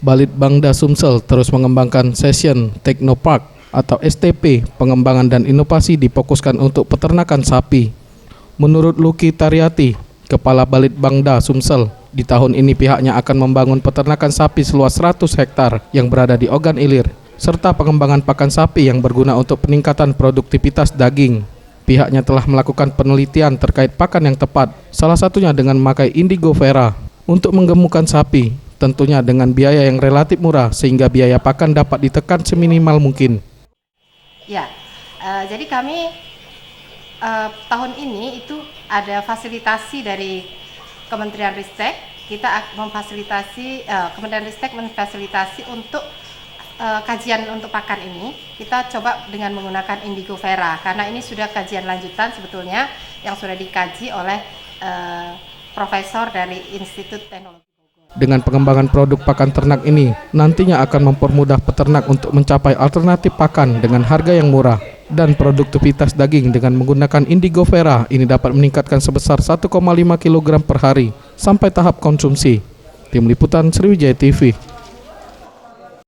Balitbangda Sumsel terus mengembangkan Session Technopark atau STP, pengembangan dan inovasi difokuskan untuk peternakan sapi. Menurut Luki Tariati, Kepala Balitbangda Sumsel, di tahun ini pihaknya akan membangun peternakan sapi seluas 100 hektar yang berada di Ogan Ilir, serta pengembangan pakan sapi yang berguna untuk peningkatan produktivitas daging. Pihaknya telah melakukan penelitian terkait pakan yang tepat, salah satunya dengan memakai indigo vera untuk menggemukkan sapi, tentunya dengan biaya yang relatif murah sehingga biaya pakan dapat ditekan seminimal mungkin. Ya, jadi kami tahun ini itu ada fasilitasi dari Kementerian Ristek. Kita memfasilitasi, Kementerian Ristek memfasilitasi untuk kajian untuk pakan ini. Kita coba dengan menggunakan indigo vera karena ini sudah kajian lanjutan sebetulnya yang sudah dikaji oleh profesor dari Institut Teknologi. Dengan pengembangan produk pakan ternak ini, nantinya akan mempermudah peternak untuk mencapai alternatif pakan dengan harga yang murah. Dan produktivitas daging dengan menggunakan indigo vera ini dapat meningkatkan sebesar 1,5 kg per hari sampai tahap konsumsi. Tim Liputan Sriwijaya TV.